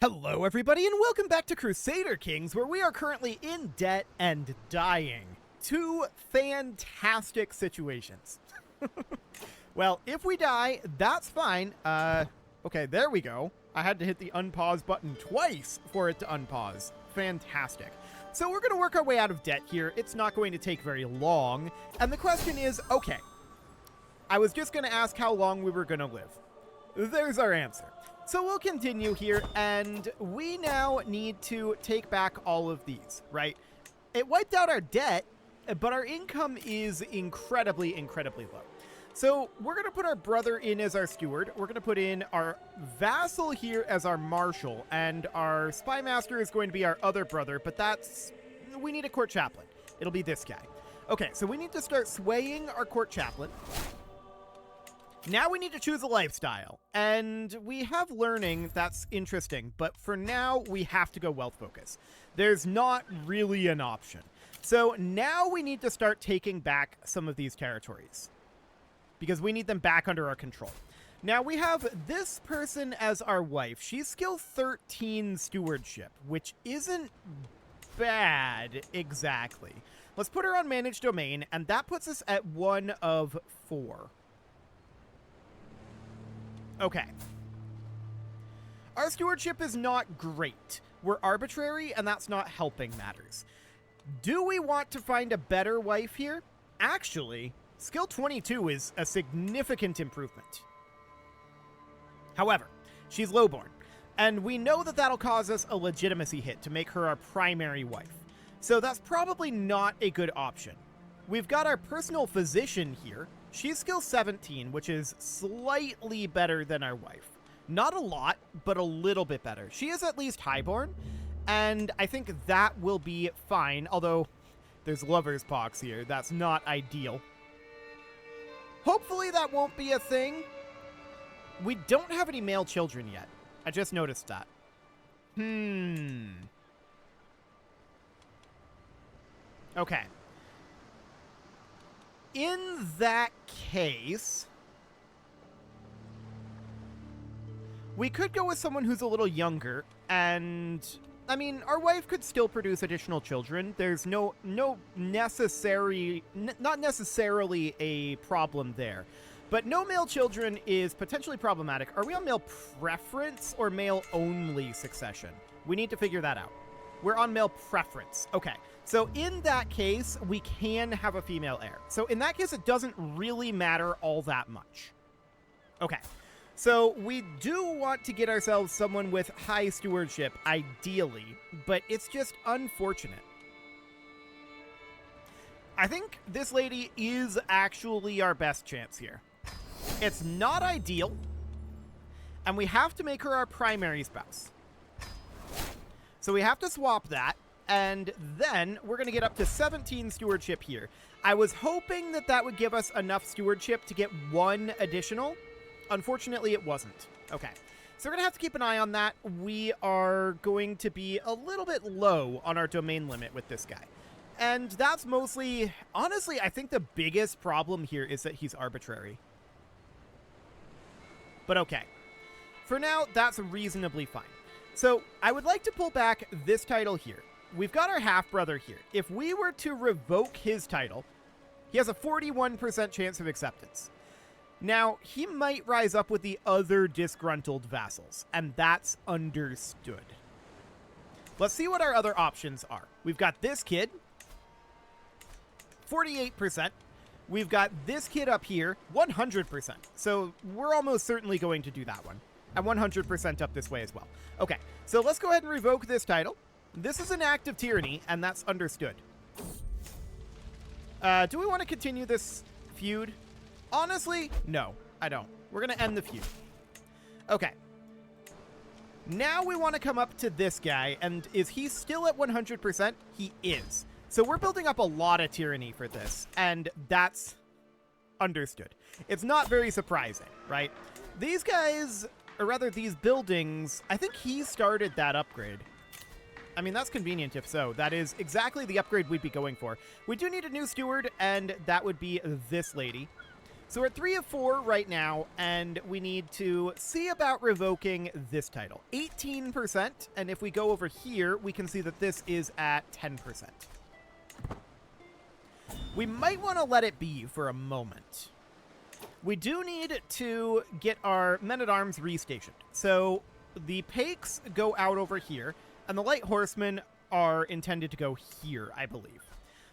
Hello everybody and welcome back to Crusader Kings, where we are currently in debt and dying. Two fantastic situations. Well, if we die, that's fine. Okay, there we go. I had to hit the unpause button twice for it to unpause. Fantastic. So we're going to work our way out of debt here. It's not going to take very long. And the question is, okay, I was just going to ask how long we were going to live. There's our answer. So we'll continue here, and we now need to take back all of these, right? It wiped out our debt, but our income is incredibly low. So we're going to put our brother in as our steward. We're going to put in our vassal here as our marshal, and our spy master is going to be our other brother, but we need a court chaplain. It'll be this guy. Okay, so we need to start swaying our court chaplain. Now we need to choose a lifestyle, and we have learning. That's interesting, but for now we have to go wealth focus. There's not really an option. So now we need to start taking back some of these territories because we need them back under our control. Now we have this person as our wife. She's skill 13 stewardship, which isn't bad exactly. Let's put her on managed domain, and that puts us at 1 of 4. Okay. Our stewardship is not great. We're arbitrary, and that's not helping matters. Do we want to find a better wife here? Actually, skill 22 is a significant improvement. However, she's lowborn, and we know that that'll cause us a legitimacy hit to make her our primary wife. So that's probably not a good option. We've got our personal physician here. She's skill 17, which is slightly better than our wife. Not a lot, but a little bit better. She is at least highborn, and I think that will be fine, although there's lover's pox here. That's not ideal. Hopefully that won't be a thing. We don't have any male children yet. I just noticed that. Okay. In that case, we could go with someone who's a little younger, and I mean, our wife could still produce additional children. There's not necessarily a problem there. But no male children is potentially problematic. Are we on male preference or male only succession? We need to figure that out. We're on male preference. Okay. So in that case, we can have a female heir. So in that case, it doesn't really matter all that much. Okay. So we do want to get ourselves someone with high stewardship, ideally, but it's just unfortunate. I think this lady is actually our best chance here. It's not ideal, and we have to make her our primary spouse. So we have to swap that. And then we're going to get up to 17 stewardship here. I was hoping that that would give us enough stewardship to get 1 additional. Unfortunately, it wasn't. Okay. So we're going to have to keep an eye on that. We are going to be a little bit low on our domain limit with this guy. And that's mostly, honestly, I think the biggest problem here is that he's arbitrary. But okay. For now, that's reasonably fine. So I would like to pull back this title here. We've got our half-brother here. If we were to revoke his title, he has a 41% chance of acceptance. Now, he might rise up with the other disgruntled vassals, and that's understood. Let's see what our other options are. We've got this kid, 48%. We've got this kid up here, 100%. So we're almost certainly going to do that one. And 100% up this way as well. Okay, so let's go ahead and revoke this title. This is an act of tyranny, and that's understood. Do we want to continue this feud? Honestly, no, I don't. We're going to end the feud. Okay. Now we want to come up to this guy, and is he still at 100%? He is. So we're building up a lot of tyranny for this, and that's understood. It's not very surprising, right? These guys, or rather these buildings, I think he started that upgrade. I mean, that's convenient if so. That is exactly the upgrade we'd be going for. We do need a new steward, and that would be this lady. So we're at 3 of 4 right now, and we need to see about revoking this title. 18%, and if we go over here, we can see that this is at 10%. We might want to let it be for a moment. We do need to get our men-at-arms restationed. So the Pakes go out over here, and the light horsemen are intended to go here, I believe.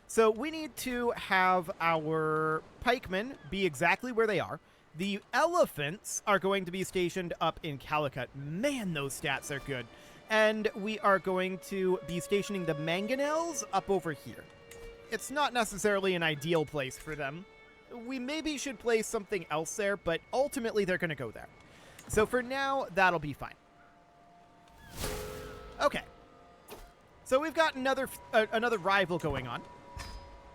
So we need to have our pikemen be exactly where they are. The elephants are going to be stationed up in Calicut. Man, those stats are good. And we are going to be stationing the mangonels up over here. It's not necessarily an ideal place for them. We maybe should place something else there, but ultimately they're going to go there. So for now, that'll be fine. Okay. So we've got another rival going on.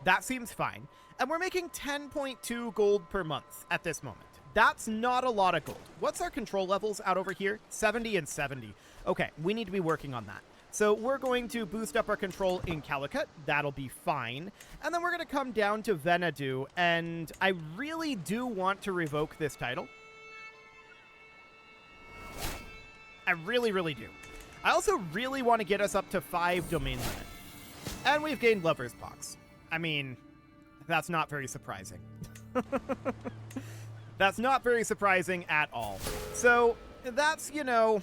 That seems fine. And we're making 10.2 gold per month at this moment. That's not a lot of gold. What's our control levels out over here? 70 and 70. Okay, we need to be working on that. So we're going to boost up our control in Calicut. That'll be fine. And then we're going to come down to Venadu. And I really do want to revoke this title. I really, really do. I also really want to get us up to 5 domain limit. And we've gained Lover's Pox. I mean, that's not very surprising. That's not very surprising at all. So that's, you know,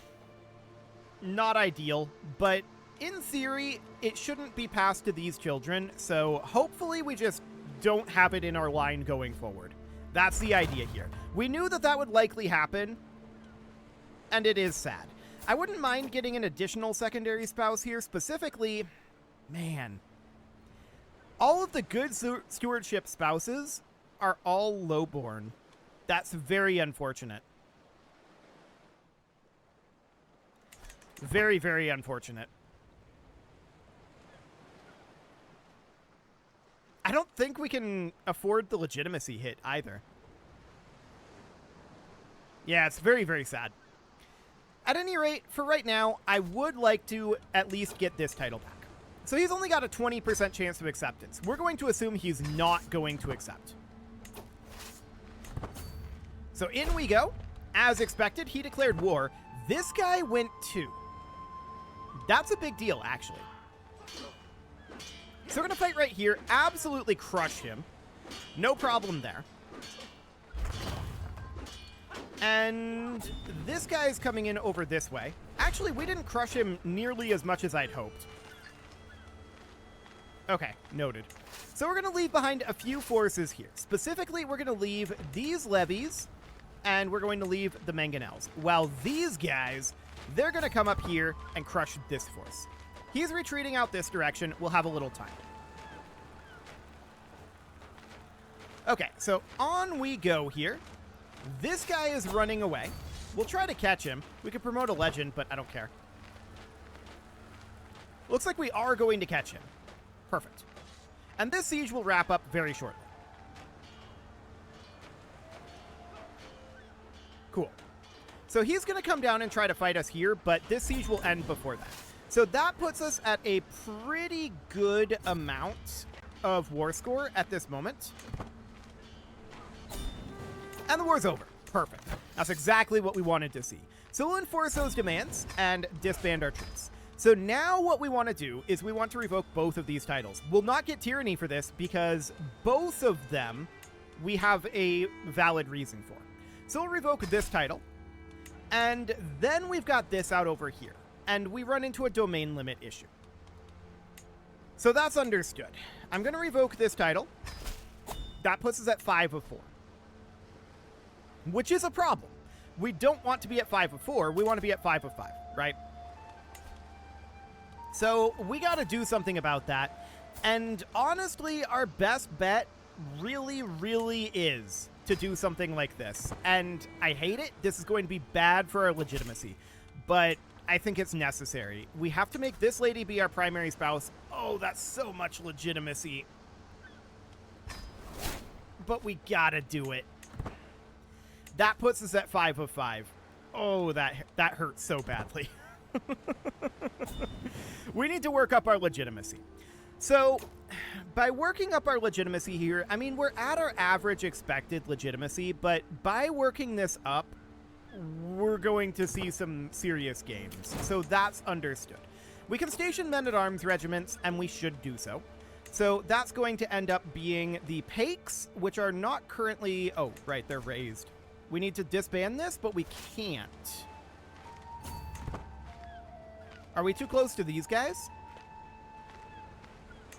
not ideal, but in theory, it shouldn't be passed to these children, so hopefully we just don't have it in our line going forward. That's the idea here. We knew that that would likely happen, and it is sad. I wouldn't mind getting an additional secondary spouse here, specifically, man, all of the good stewardship spouses are all lowborn. That's very unfortunate. Very, very unfortunate. I don't think we can afford the legitimacy hit either. Yeah, it's very, very sad. At any rate, for right now, I would like to at least get this title back. So he's only got a 20% chance of acceptance. We're going to assume he's not going to accept. So in we go. As expected, he declared war. This guy went too. That's a big deal, actually. So we're going to fight right here. Absolutely crush him. No problem there. And this guy's coming in over this way. Actually, we didn't crush him nearly as much as I'd hoped. Okay, noted. So we're going to leave behind a few forces here. Specifically, we're going to leave these levies, and we're going to leave the mangonels. While these guys, they're going to come up here and crush this force. He's retreating out this direction. We'll have a little time. Okay, so on we go here. This guy is running away. We'll try to catch him. We could promote a legend, but I don't care. Looks like we are going to catch him. Perfect. And this siege will wrap up very shortly. Cool. So he's going to come down and try to fight us here, but this siege will end before that. So that puts us at a pretty good amount of war score at this moment. And the war's over. Perfect. That's exactly what we wanted to see. So we'll enforce those demands and disband our troops. So now what we want to do is we want to revoke both of these titles. We'll not get tyranny for this because both of them we have a valid reason for. So we'll revoke this title. And then we've got this out over here. And we run into a domain limit issue. So that's understood. I'm going to revoke this title. That puts us at 5 of 4. Which is a problem. We don't want to be at 5 of 4. We want to be at 5 of 5, right? So we got to do something about that. And honestly, our best bet really, really is to do something like this. And I hate it. This is going to be bad for our legitimacy. But I think it's necessary. We have to make this lady be our primary spouse. Oh, that's so much legitimacy. But we gotta do it. That puts us at 5 of 5. Oh, that hurts so badly. We need to work up our legitimacy. So, by working up our legitimacy here, I mean, we're at our average expected legitimacy, but by working this up, we're going to see some serious gains. So that's understood. We can station men-at-arms regiments, and we should do so. So that's going to end up being the Pakes, which are not currently... Oh, right, they're raised. We need to disband this, but we can't. Are we too close to these guys?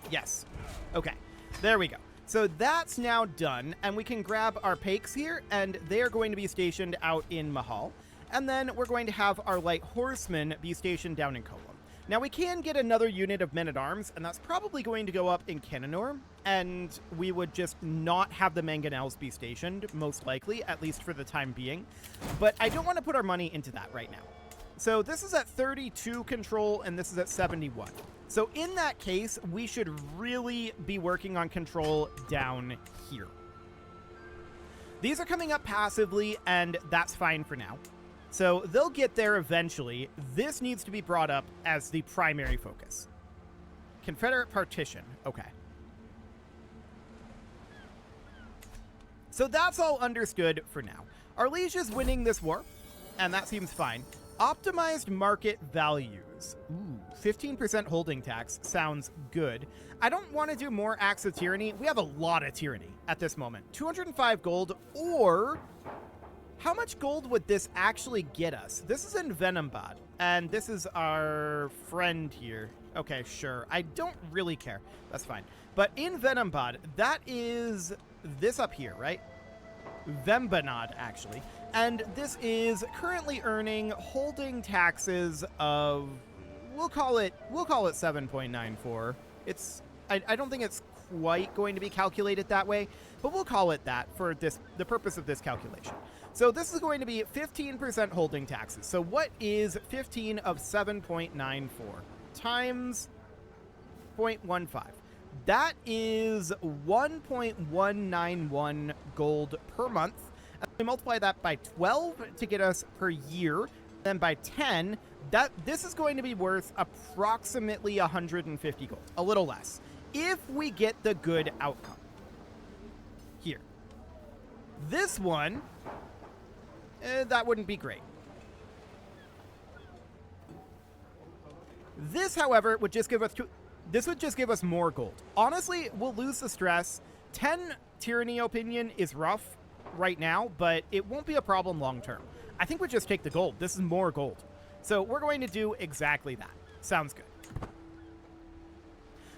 Yes. Okay, there we go. So that's now done, and we can grab our Pakes here, and they are going to be stationed out in Mahal. And then we're going to have our light horsemen be stationed down in Kolum. Now, we can get another unit of men-at-arms, and that's probably going to go up in Kenanor, and we would just not have the mangonels be stationed, most likely, at least for the time being. But I don't want to put our money into that right now. So this is at 32 control, and this is at 71. So in that case, we should really be working on control down here. These are coming up passively, and that's fine for now. So they'll get there eventually. This needs to be brought up as the primary focus. Confederate partition. Okay. So that's all understood for now. Our liege is winning this war, and that seems fine. Optimized market values. Ooh, 15% holding tax sounds good. I don't want to do more acts of tyranny. We have a lot of tyranny at this moment. 205 gold, or... how much gold would this actually get us? This is in Venembad, and this is our friend here. Okay, sure. I don't really care. That's fine. But in Venembad, that is this up here, right? Vembanad, actually. And this is currently earning holding taxes of, we'll call it 7.94. It's, I don't think it's quite going to be calculated that way, but we'll call it that for the purpose of this calculation. So this is going to be 15% holding taxes. So what is 15 of 7.94 times 0.15? That is 1.191 gold per month. And we multiply that by 12 to get us per year. Then by 10, this is going to be worth approximately 150 gold, a little less, if we get the good outcome. Here. This one, that wouldn't be great. This, however, would just give us this would just give us more gold. Honestly, we'll lose the stress. 10 tyranny opinion is rough right now, but it won't be a problem long term. I think we just take the gold. This is more gold. So we're going to do exactly that. Sounds good.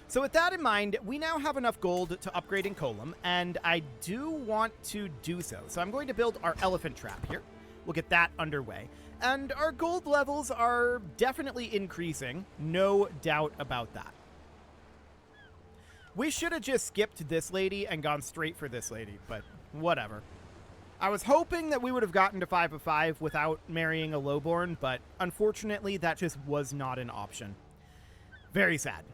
So with that in mind, we now have enough gold to upgrade in Kolum, and I do want to do so. So I'm going to build our elephant trap here. We'll get that underway. And our gold levels are definitely increasing. No doubt about that. We should have just skipped this lady and gone straight for this lady, but whatever. I was hoping that we would have gotten to 5 of 5 without marrying a lowborn, but unfortunately that just was not an option. Very sad.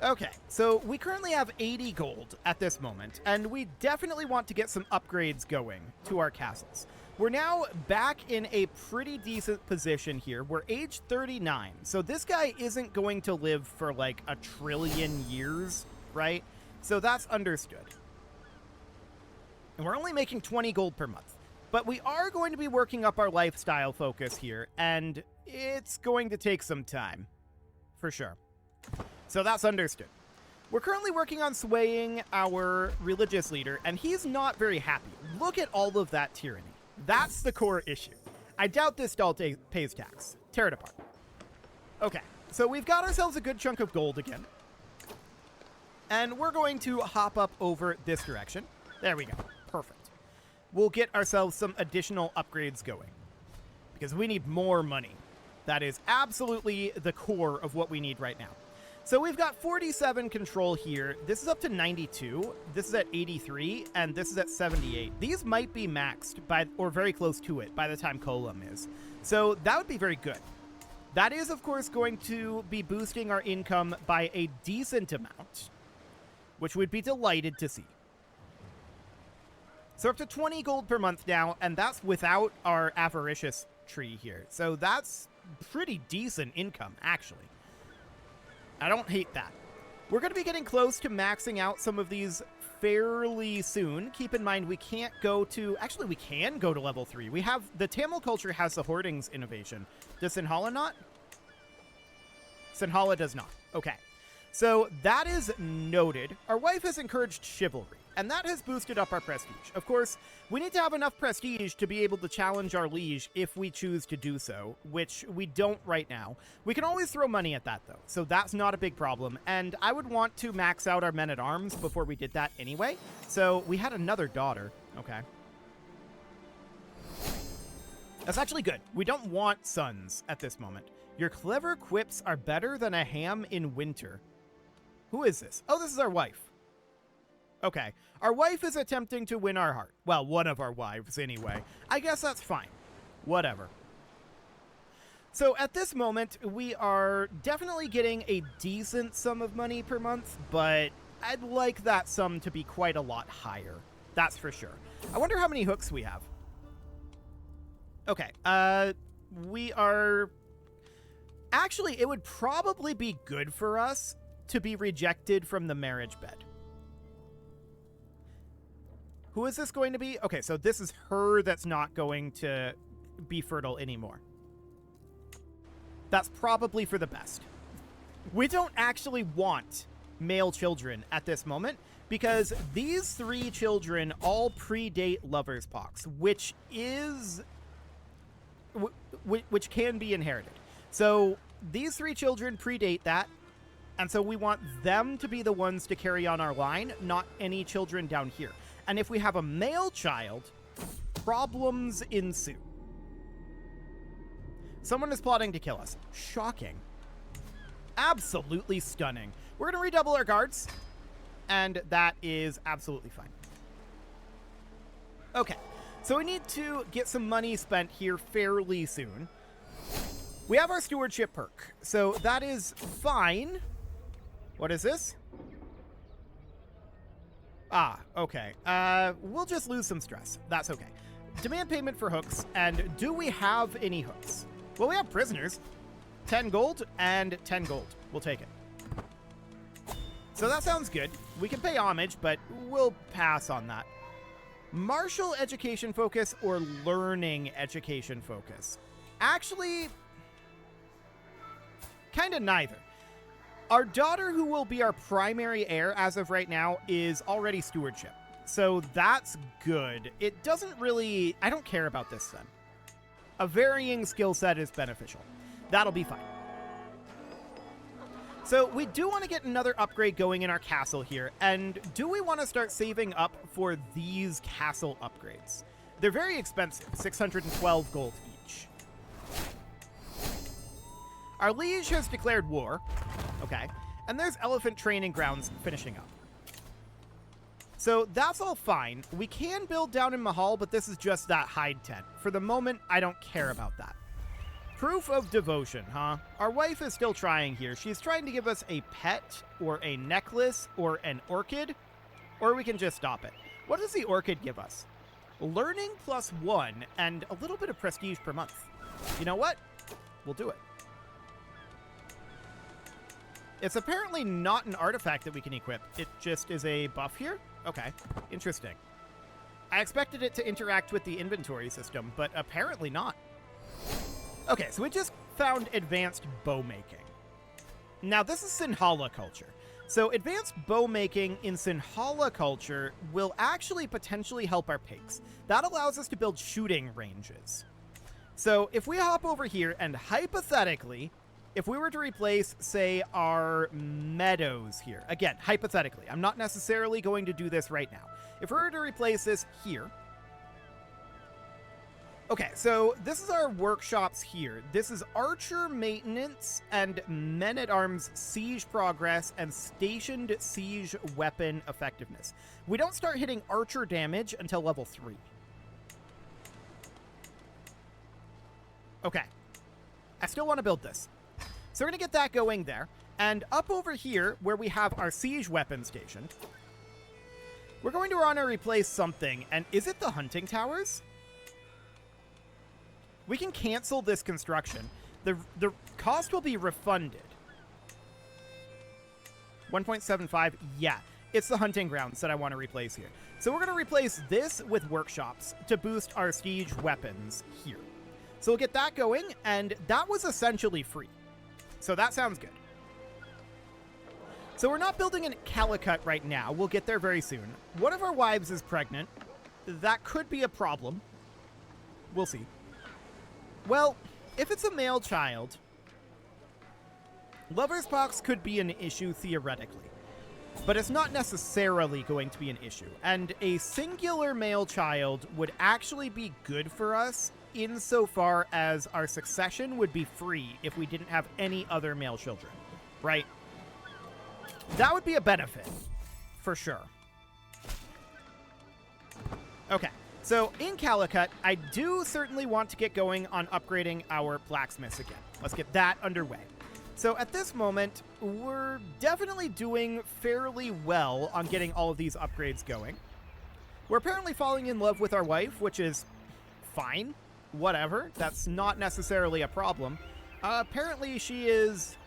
Okay, so we currently have 80 gold at this moment, and we definitely want to get some upgrades going to our castles. We're now back in a pretty decent position here. We're age 39, so this guy isn't going to live for like 1 trillion years, right? So that's understood. And we're only making 20 gold per month. But we are going to be working up our lifestyle focus here, and it's going to take some time, for sure. So that's understood. We're currently working on swaying our religious leader, and he's not very happy. Look at all of that tyranny. That's the core issue. I doubt this doll pays tax. Tear it apart. Okay, so we've got ourselves a good chunk of gold again. And we're going to hop up over this direction. There we go. Perfect. We'll get ourselves some additional upgrades going, because we need more money. That is absolutely the core of what we need right now. So we've got 47 control here. This is up to 92. This is at 83, and this is at 78. These might be maxed by, or very close to it by the time Kolum is. So that would be very good. That is, of course, going to be boosting our income by a decent amount, which we'd be delighted to see. So up to 20 gold per month now, and that's without our avaricious tree here. So that's pretty decent income, actually. I don't hate that. We're going to be getting close to maxing out some of these fairly soon. Keep in mind, we can't go to... Actually, we can go to level 3. We have... The Tamil culture has the Hoardings innovation. Does Sinhala not? Sinhala does not. Okay. So that is noted. Our wife has encouraged chivalry, and that has boosted up our prestige. Of course, we need to have enough prestige to be able to challenge our liege if we choose to do so, which we don't right now. We can always throw money at that, though, so that's not a big problem, and I would want to max out our men-at-arms before we did that anyway. So we had another daughter. Okay. That's actually good. We don't want sons at this moment. Your clever quips are better than a ham in winter. Who is this? Oh, this is our wife. Okay. Our wife is attempting to win our heart. Well, one of our wives, anyway. I guess that's fine. Whatever. So, at this moment, we are definitely getting a decent sum of money per month, but I'd like that sum to be quite a lot higher. That's for sure. I wonder how many hooks we have. Okay. We are... Actually, it would probably be good for us to be rejected from the marriage bed. Who is this going to be? Okay, so this is her that's not going to be fertile anymore. That's probably for the best. We don't actually want male children at this moment because these 3 children all predate lover's pox, which is... which can be inherited. So these 3 children predate that. And so we want them to be the ones to carry on our line, not any children down here. And if we have a male child, problems ensue. Someone is plotting to kill us. Shocking. Absolutely stunning. We're going to redouble our guards, and that is absolutely fine. Okay, so we need to get some money spent here fairly soon. We have our stewardship perk, so that is fine. What is this? Ah, okay. We'll just lose some stress. That's okay. Demand payment for hooks, and do we have any hooks? Well, we have prisoners. 10 gold and 10 gold. We'll take it. So that sounds good. We can pay homage, but we'll pass on that. Martial education focus or learning education focus? Actually, kind of neither. Our daughter, who will be our primary heir as of right now, is already stewardship. So that's good. It doesn't really... I don't care about this then. A varying skill set is beneficial. That'll be fine. So we do want to get another upgrade going in our castle here. And do we want to start saving up for these castle upgrades? They're very expensive. 612 gold each. Our liege has declared war. Okay. And there's elephant training grounds finishing up. So that's all fine. We can build down in Mahal, but this is just that hide tent. For the moment, I don't care about that. Proof of devotion, huh? Our wife is still trying here. She's trying to give us a pet or a necklace or an orchid, or we can just stop it. What does the orchid give us? Learning +1 and a little bit of prestige per month. You know what? We'll do it. It's apparently not an artifact that we can equip. It just is a buff here? Okay, interesting. I expected it to interact with the inventory system, but apparently not. Okay, so we just found advanced bow making. Now, this is Sinhala culture. So advanced bow making in Sinhala culture will actually potentially help our pigs. That allows us to build shooting ranges. So if we hop over here and hypothetically... if we were to replace, say, our meadows here, again, hypothetically, I'm not necessarily going to do this right now. If we were to replace this here, okay, so this is our workshops here. This is archer maintenance and men-at-arms siege progress and stationed siege weapon effectiveness. We don't start hitting archer damage until level 3. Okay, I still want to build this. So we're going to get that going there. And up over here, where we have our siege weapon stationed, we're going to want to replace something. And is it the hunting towers? We can cancel this construction. The cost will be refunded. 1.75, yeah. It's the hunting grounds that I want to replace here. So we're going to replace this with workshops to boost our siege weapons here. So we'll get that going, and that was essentially free. So that sounds good. So we're not building in Calicut right now. We'll get there very soon. One of our wives is pregnant. That could be a problem. We'll see. Well, if it's a male child, Lover's Pox could be an issue theoretically. But it's not necessarily going to be an issue. And a singular male child would actually be good for us insofar as our succession would be free if we didn't have any other male children, right? That would be a benefit, for sure. Okay, so in Calicut, I do certainly want to get going on upgrading our blacksmiths again. Let's get that underway. So at this moment, we're definitely doing fairly well on getting all of these upgrades going. We're apparently falling in love with our wife, which is fine. Whatever. That's not necessarily a problem. Apparently she is...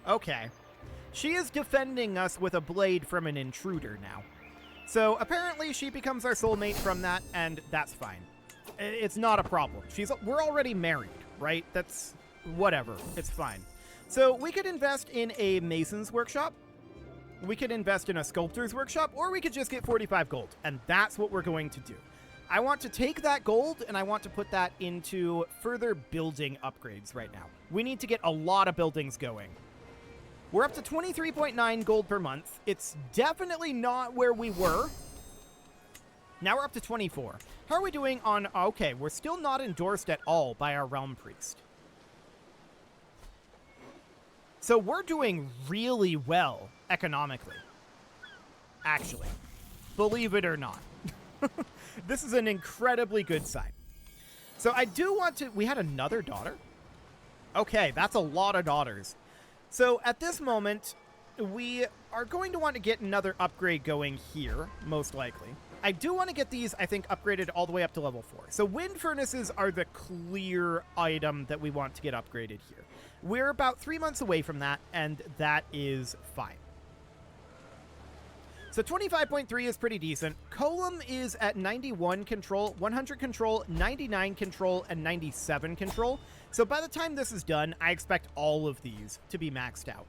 Okay. She is defending us with a blade from an intruder now. So apparently she becomes our soulmate from that, and that's fine. It's not a problem. We're already married, right? That's... whatever. It's fine. So we could invest in a mason's workshop. We could invest in a sculptor's workshop, or we could just get 45 gold. And that's what we're going to do. I want to take that gold and I want to put that into further building upgrades right now. We need to get a lot of buildings going. We're up to 23.9 gold per month. It's definitely not where we were. Now we're up to 24. How are we doing on... Okay, we're still not endorsed at all by our realm priest. So we're doing really well economically. Actually. Believe it or not. This is an incredibly good sign. So I do want to... We had another daughter? Okay, that's a lot of daughters. So at this moment, we are going to want to get another upgrade going here, most likely. I do want to get these, I think, upgraded all the way up to level 4. So wind furnaces are the clear item that we want to get upgraded here. We're about 3 months away from that, and that is fine. So 25.3 is pretty decent. Column is at 91 control, 100 control, 99 control, and 97 control. So by the time this is done, I expect all of these to be maxed out.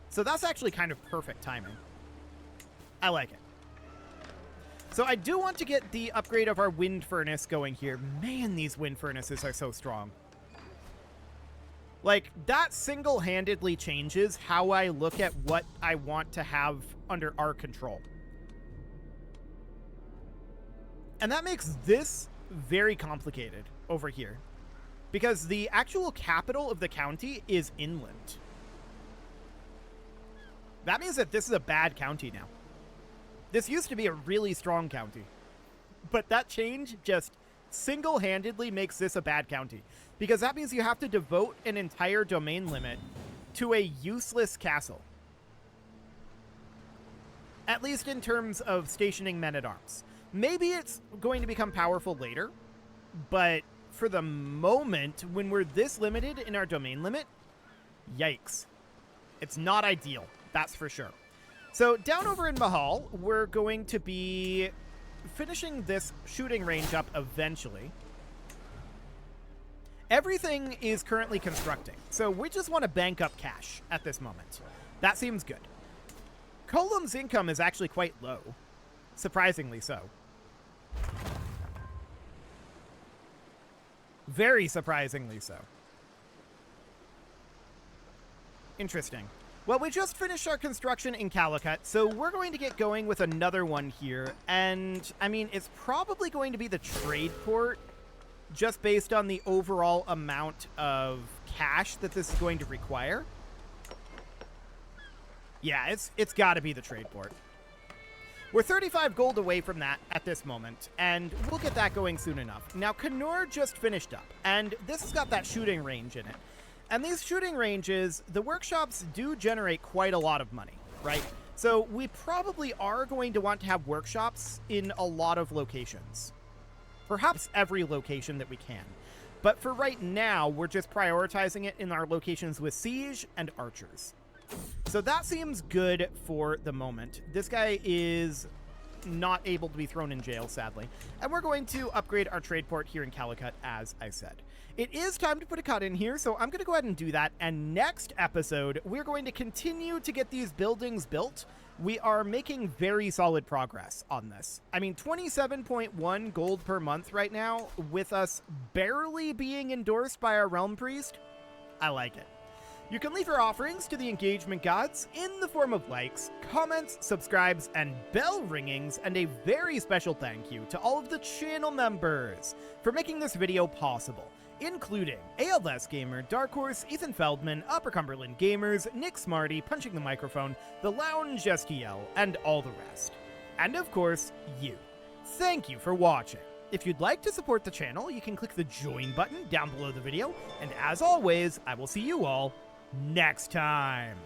So that's actually kind of perfect timing. I like it. So I do want to get the upgrade of our wind furnace going here. Man, these wind furnaces are so strong. Like, that single-handedly changes how I look at what I want to have under our control. And that makes this very complicated over here. Because the actual capital of the county is inland. That means that this is a bad county now. This used to be a really strong county. But that change just single-handedly makes this a bad county. Because that means you have to devote an entire domain limit to a useless castle. At least in terms of stationing men-at-arms. Maybe it's going to become powerful later, but for the moment, when we're this limited in our domain limit, yikes. It's not ideal, that's for sure. So down over in Mahal, we're going to be finishing this shooting range up eventually. Everything is currently constructing, so we just want to bank up cash at this moment. That seems good. Column's income is actually quite low, surprisingly so. Very surprisingly so. Interesting. Well, we just finished our construction in Calicut, so we're going to get going with another one here. And, I mean, it's probably going to be the trade port, just based on the overall amount of cash that this is going to require. Yeah, it's got to be the trade port. We're 35 gold away from that at this moment, and we'll get that going soon enough. Now, Kanur just finished up, and this has got that shooting range in it. And these shooting ranges, the workshops do generate quite a lot of money, right? So we probably are going to want to have workshops in a lot of locations. Perhaps every location that we can. But for right now, we're just prioritizing it in our locations with siege and archers. So that seems good for the moment. This guy is not able to be thrown in jail, sadly. And we're going to upgrade our trade port here in Calicut, as I said. It is time to put a cut in here, so I'm going to go ahead and do that. And next episode, we're going to continue to get these buildings built. We are making very solid progress on this. I mean, 27.1 gold per month right now, with us barely being endorsed by our Realm Priest. I like it. You can leave your offerings to the engagement gods in the form of likes, comments, subscribes, and bell ringings, and a very special thank you to all of the channel members for making this video possible, including ALS Gamer, Dark Horse, Ethan Feldman, Upper Cumberland Gamers, Nick Smarty, Punching the Microphone, The Lounge STL, and all the rest. And of course, you. Thank you for watching. If you'd like to support the channel, you can click the join button down below the video, and as always, I will see you all next time.